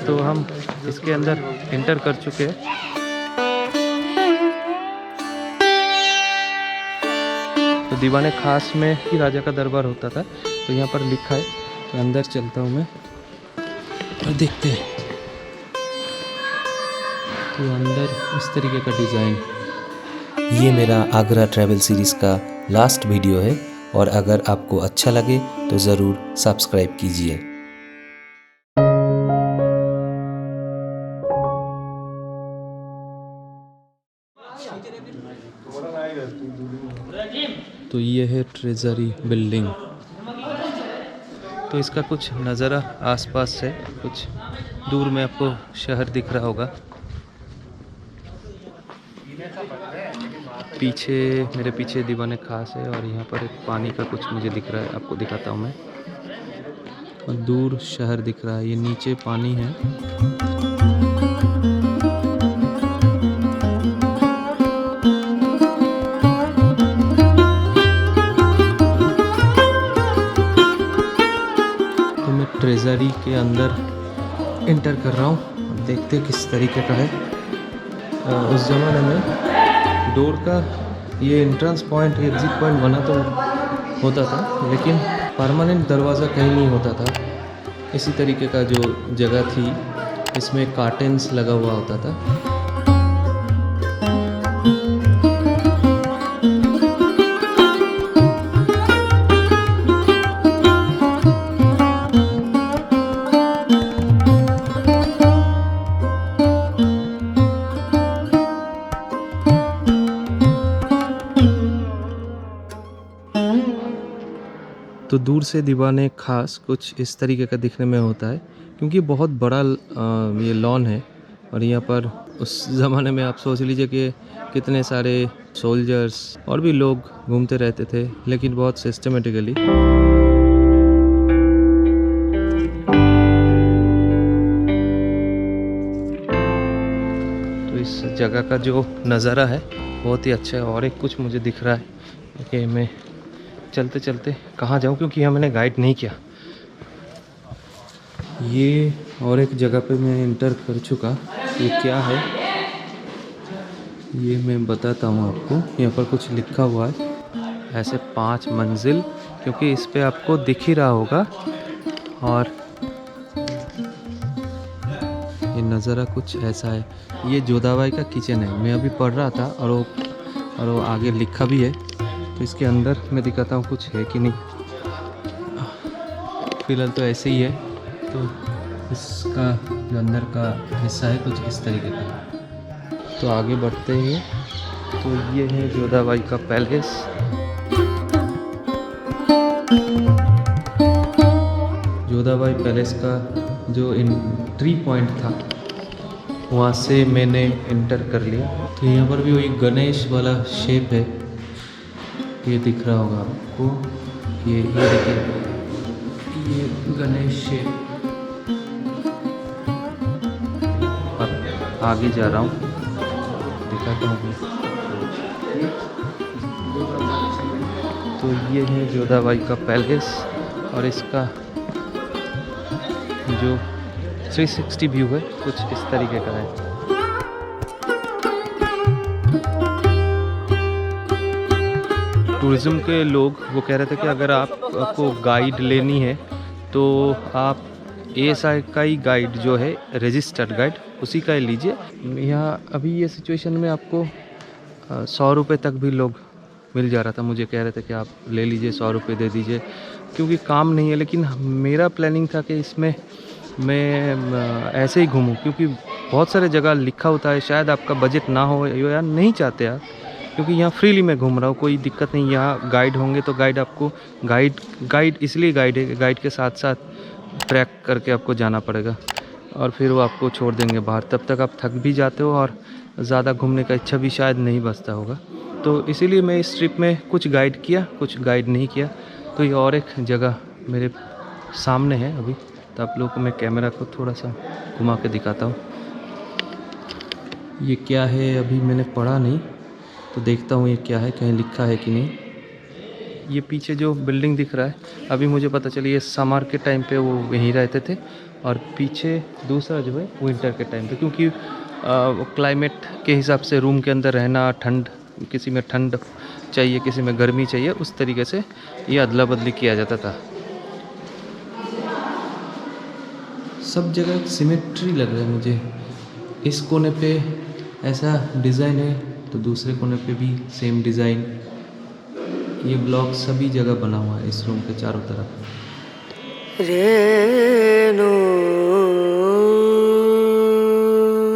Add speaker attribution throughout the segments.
Speaker 1: तो हम इसके अंदर एंटर कर चुके हैं। तो दीवाने खास में ही राजा का दरबार होता था, तो यहाँ पर लिखा है। तो अंदर चलता हूँ मैं और देखते हैं। तो अंदर इस तरीके का डिज़ाइन।
Speaker 2: ये मेरा आगरा ट्रैवल सीरीज़ का लास्ट वीडियो है और अगर आपको अच्छा लगे तो ज़रूर सब्सक्राइब कीजिए।
Speaker 1: तो ये है ट्रेजरी बिल्डिंग। तो इसका कुछ नज़ारा आसपास से, कुछ दूर में आपको शहर दिख रहा होगा। पीछे मेरे पीछे दीवाने खास है और यहाँ पर एक पानी का कुछ मुझे दिख रहा है, आपको दिखाता हूँ मैं। और दूर शहर दिख रहा है, ये नीचे पानी है। तो मैं ट्रेजरी के अंदर एंटर कर रहा हूँ, देखते हैं किस तरीके का है। उस ज़माने में डोर का ये एंट्रेंस पॉइंट, एग्जिट पॉइंट बना तो होता था, लेकिन परमानेंट दरवाज़ा कहीं नहीं होता था। इसी तरीके का जो जगह थी, इसमें कर्टेन्स लगा हुआ होता था। तो दूर से दीवाने खास कुछ इस तरीके का दिखने में होता है, क्योंकि बहुत बड़ा ये लॉन है। और यहाँ पर उस ज़माने में आप सोच लीजिए कि कितने सारे सोल्जर्स और भी लोग घूमते रहते थे, लेकिन बहुत सिस्टमेटिकली। तो इस जगह का जो नज़ारा है बहुत ही अच्छा है। और एक कुछ मुझे दिख रहा है कि मैं चलते चलते कहाँ जाऊँ, क्योंकि यहाँ मैंने गाइड नहीं किया। ये और एक जगह पे मैं इंटर कर चुका। ये क्या है ये मैं बताता हूँ आपको। यहाँ पर कुछ लिखा हुआ है, ऐसे 5 मंजिल, क्योंकि इस पे आपको दिख ही रहा होगा। और ये नज़ारा कुछ ऐसा है। ये जोधाबाई का किचन है, मैं अभी पढ़ रहा था और वो आगे लिखा भी है। तो इसके अंदर मैं दिखाता हूँ कुछ है कि नहीं। फिलहाल तो ऐसे ही है। तो इसका जो अंदर का हिस्सा है कुछ इस तरीके का। तो आगे बढ़ते हैं। तो ये है जोधाबाई का पैलेस। जोधाबाई पैलेस का जो एंट्री पॉइंट था, वहाँ से मैंने एंटर कर लिया। तो यहाँ पर भी वही गणेश वाला शेप है, ये दिख रहा होगा आपको। ये देखिए, ये गणेश शेप। अब आगे जा रहा हूँ, दिखाता हूँ। तो ये है जोधाबाई का पैलेस और इसका जो 360 व्यू है कुछ इस तरीके का है। टूरिज़्म के लोग वो कह रहे थे कि अगर आपको गाइड लेनी है तो आप ASI का ही गाइड जो है, रजिस्टर्ड गाइड, उसी का ही लीजिए। यहाँ अभी ये सिचुएशन में आपको 100 रुपये तक भी लोग मिल जा रहा था। मुझे कह रहे थे कि आप ले लीजिए, 100 रुपये दे दीजिए, क्योंकि काम नहीं है। लेकिन मेरा प्लानिंग था कि इसमें मैं ऐसे ही घूमूं, क्योंकि बहुत सारे जगह लिखा होता है, शायद आपका बजट ना हो या नहीं चाहते आप, क्योंकि यहाँ फ्रीली मैं घूम रहा हूँ, कोई दिक्कत नहीं। यहाँ गाइड होंगे तो गाइड आपको गाइड इसलिए गाइड है, गाइड के साथ साथ ट्रैक करके आपको जाना पड़ेगा और फिर वो आपको छोड़ देंगे बाहर। तब तक आप थक भी जाते हो और ज़्यादा घूमने का इच्छा भी शायद नहीं बचता होगा। तो इसीलिए मैं इस ट्रिप में कुछ गाइड किया, कुछ गाइड नहीं किया। तो ये और एक जगह मेरे सामने है अभी, तो आप लोगों को मैं कैमरा को थोड़ा सा घुमा के दिखाता हूँ। ये क्या है अभी मैंने पढ़ा नहीं, तो देखता हूँ ये क्या है, कहीं लिखा है कि नहीं। ये पीछे जो बिल्डिंग दिख रहा है, अभी मुझे पता चली ये समर के टाइम पे वो यहीं रहते थे, और पीछे दूसरा जो है विंटर के टाइम पे, क्योंकि क्लाइमेट के हिसाब से रूम के अंदर रहना, ठंड, किसी में ठंड चाहिए, किसी में गर्मी चाहिए, उस तरीके से ये अदला बदली किया जाता था। सब जगह सिमेट्री लग रहा है मुझे। इस कोने पे ऐसा डिज़ाइन है तो दूसरे कोने पे भी सेम डिज़ाइन। ये ब्लॉक सभी जगह बना हुआ है इस रूम के चारों तरफ।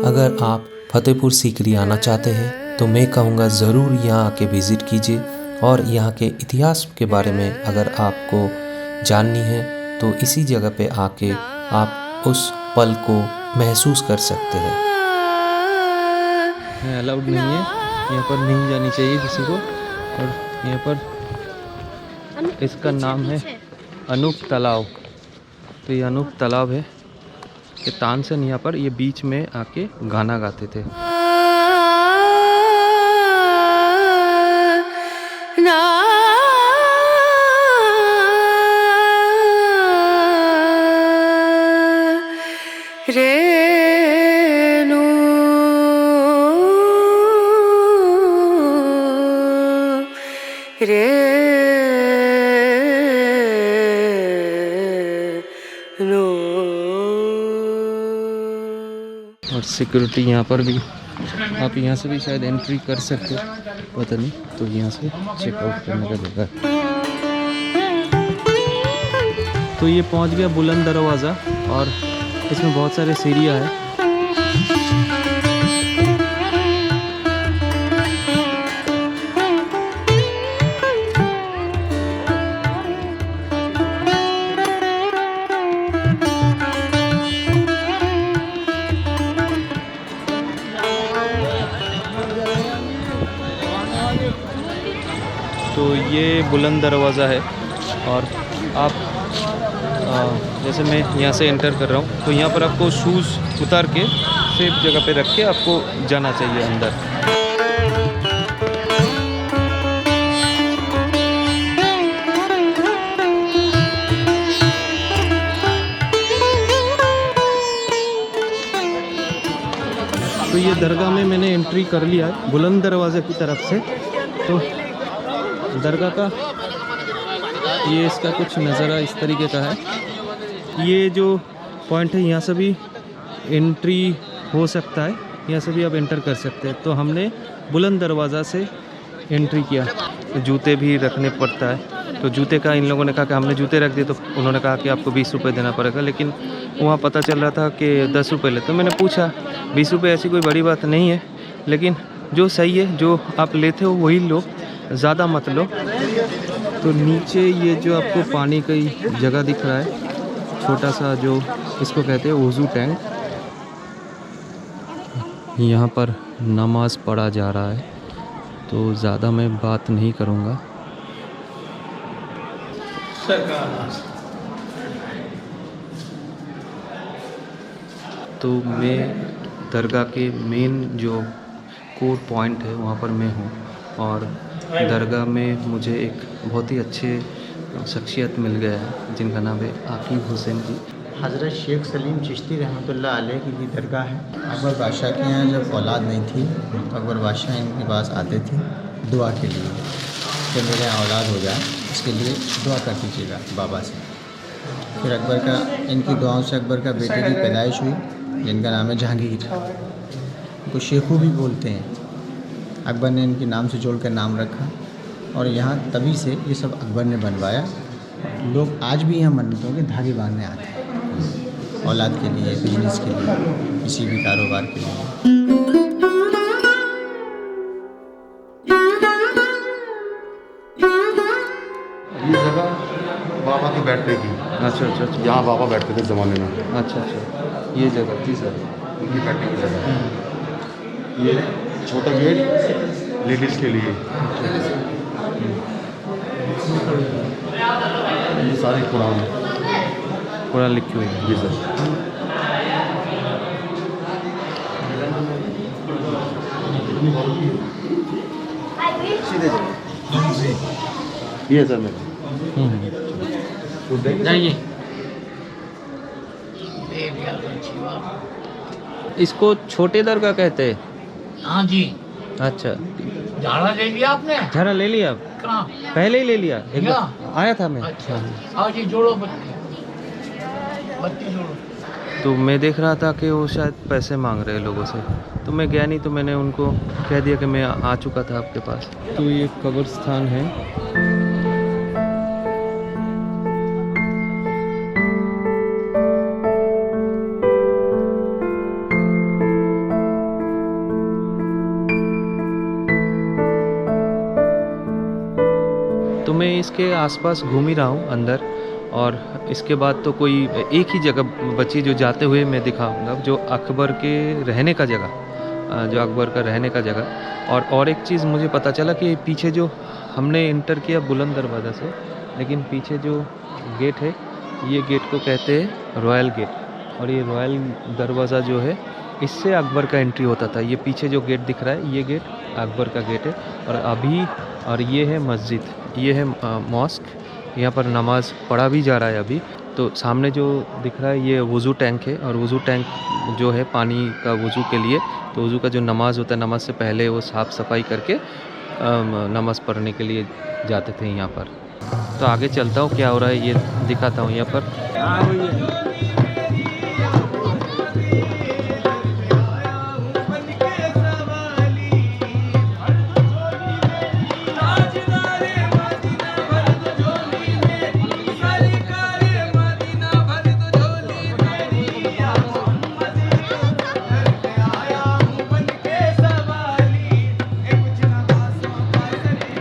Speaker 2: अगर आप फतेहपुर सीकरी आना चाहते हैं तो मैं कहूँगा ज़रूर यहाँ आके विज़िट कीजिए, और यहाँ के इतिहास के बारे में अगर आपको जाननी है तो इसी जगह पे आके आप उस पल को महसूस कर सकते हैं।
Speaker 1: अलाउड नहीं है, यहाँ पर नहीं जानी चाहिए किसी को। और यहाँ पर इसका नाम है अनूप तालाब। तो ये अनूप तालाब है कि तानसेन यहाँ पर ये बीच में आके गाना गाते थे। और सिक्योरिटी यहाँ पर भी, आप यहाँ से भी शायद एंट्री कर सकते हो, पता नहीं, तो यहाँ से चेकआउट करने का जगह। तो ये पहुँच गया बुलंद दरवाज़ा, और इसमें बहुत सारे सीढ़ियाँ हैं। तो ये बुलंद दरवाज़ा है, और आप जैसे मैं यहाँ से एंटर कर रहा हूँ, तो यहाँ पर आपको शूज़ उतार के सेफ जगह पे रख के आपको जाना चाहिए अंदर। तो ये दरगाह में मैंने एंट्री कर लिया है बुलंद दरवाज़े की तरफ से। तो दरगाह का ये इसका कुछ नज़ारा इस तरीके का है। ये जो पॉइंट है यहाँ से भी एंट्री हो सकता है, यहाँ से भी आप एंटर कर सकते हैं। तो हमने बुलंद दरवाज़ा से एंट्री किया। तो जूते भी रखने पड़ता है, तो जूते का इन लोगों ने कहा कि हमने जूते रख दिए, तो उन्होंने कहा कि आपको 20 रुपये देना पड़ेगा, लेकिन वहाँ पता चल रहा था कि 10 रुपये ले। तो मैंने पूछा 20 रुपये ऐसी कोई बड़ी बात नहीं है, लेकिन जो सही है, जो आप लेते हो वही लो, ज़्यादा मत लो। तो नीचे ये जो आपको पानी की जगह दिख रहा है, छोटा सा, जो इसको कहते हैं वज़ू टैंक, यहाँ पर नमाज़ पढ़ा जा रहा है। तो ज़्यादा मैं बात नहीं करूँगा। तो मैं दरगाह के मेन जो कोर पॉइंट है वहाँ पर मैं हूँ, और दरगाह में मुझे एक बहुत ही अच्छे शख्सियत मिल गया है जिनका नाम है आकिब हुसैन जी।
Speaker 3: हज़रत शेख सलीम चिश्ती रहमतुल्लाह अलैह की दरगाह है। अकबर बादशाह के यहाँ जब औलाद नहीं थी तो अकबर बादशाह इनके पास आते थे दुआ के लिए कि मेरे यहाँ औलाद हो जाए, इसके लिए दुआ कर दीजिएगा बाबा से। फिर अकबर का, इनकी दुआओं से अकबर का बेटे की पैदाइश हुई, जिनका नाम है जहांगीर। उनको शेखू भी बोलते हैं। अकबर ने इनके नाम से जोड़कर नाम रखा, और यहाँ तभी से ये सब अकबर ने बनवाया। लोग आज भी यहाँ मन्नतों के धागे बांधने आते हैं, औलाद के लिए, बिजनेस के लिए, किसी भी कारोबार के लिए।
Speaker 4: ये जगह बाबा के बैठने की।
Speaker 1: अच्छा अच्छा अच्छा,
Speaker 4: यहाँ बाबा बैठते थे ज़माने में।
Speaker 1: अच्छा अच्छा, ये जगह जी सर,
Speaker 4: उनकी बैठने की जगह है। ये छोटा गेट लेडीज़ के लिए। ये सारी कुरान
Speaker 1: लिखी हुई है।
Speaker 4: जी सर। ये सर मेरा तो
Speaker 1: जाइए। इसको छोटे दरगाह कहते हैं।
Speaker 5: हाँ जी।
Speaker 1: अच्छा,
Speaker 5: झाड़ा ले लिया आपने?
Speaker 1: झाड़ा ले लिया?
Speaker 5: कहाँ?
Speaker 1: पहले ही ले लिया, एक
Speaker 5: लिया?
Speaker 1: बार आया था मैं।
Speaker 5: अच्छा। आओ जी, जोड़ो बत्ती, बत्ती जोड़ो।
Speaker 1: तो मैं देख रहा था कि वो शायद पैसे मांग रहे हैं लोगों से, तो मैं गया नहीं, तो मैंने उनको कह दिया कि मैं आ चुका था आपके पास। तो ये कब्रिस्तान है। तो मैं इसके आसपास घूम ही रहा हूँ अंदर, और इसके बाद तो कोई एक ही जगह बची जो जाते हुए मैं दिखाऊंगा, जो अकबर के रहने का जगह, जो अकबर का रहने का जगह। और एक चीज़ मुझे पता चला कि पीछे जो हमने इंटर किया बुलंद दरवाज़ा से, लेकिन पीछे जो गेट है, ये गेट को कहते हैं रॉयल गेट। और ये रॉयल दरवाज़ा जो है, इससे अकबर का एंट्री होता था। ये पीछे जो गेट दिख रहा है, ये गेट अकबर का गेट है। और ये है मस्जिद, ये है मॉस्क। यहाँ पर नमाज़ पढ़ा भी जा रहा है अभी। तो सामने जो दिख रहा है, ये वज़ू टैंक है, और वज़ू टैंक जो है पानी का वज़ू के लिए। तो वज़ू का जो नमाज़ होता है, नमाज़ से पहले वो साफ़ सफाई करके नमाज़ पढ़ने के लिए जाते थे यहाँ पर। तो आगे चलता हूँ, क्या हो रहा है ये दिखाता हूँ यहाँ पर।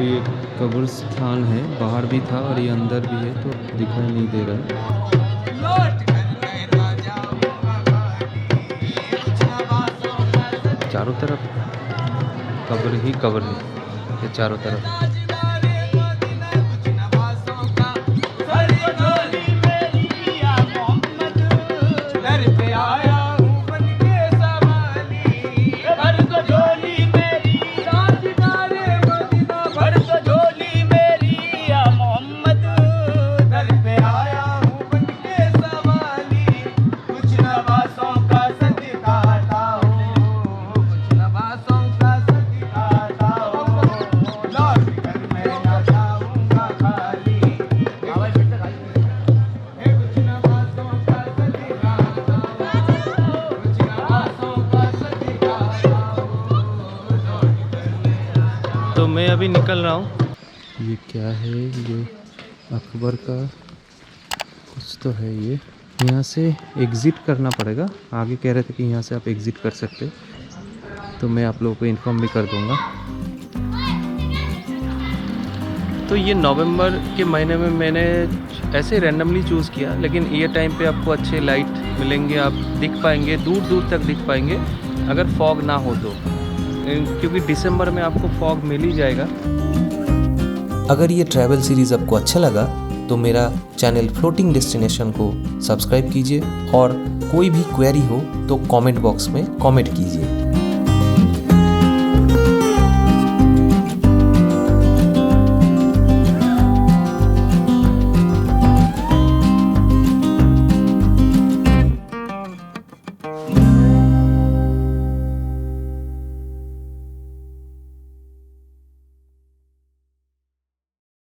Speaker 1: ये कब्रिस्तान है, बाहर भी था और ये अंदर भी है, तो दिखाई नहीं दे रहा है। चारों तरफ कब्र ही कब्र है, ये चारों तरफ। तो मैं अभी निकल रहा हूँ। ये क्या है, ये अकबर का कुछ तो है। ये यहाँ से एग्ज़िट करना पड़ेगा। आगे कह रहे थे कि यहाँ से आप एग्ज़िट कर सकते, तो मैं आप लोगों को इन्फॉर्म भी कर दूँगा। तो ये नवंबर के महीने में मैंने ऐसे रैंडमली चूज़ किया, लेकिन ये टाइम पे आपको अच्छे लाइट मिलेंगे, आप दिख पाएंगे, दूर दूर तक दिख पाएंगे, अगर फॉग ना हो तो, क्योंकि दिसंबर में आपको फॉग मिल ही जाएगा।
Speaker 2: अगर ये ट्रैवल सीरीज़ आपको अच्छा लगा तो मेरा चैनल फ्लोटिंग डेस्टिनेशन को सब्सक्राइब कीजिए, और कोई भी क्वेरी हो तो कमेंट बॉक्स में कमेंट कीजिए।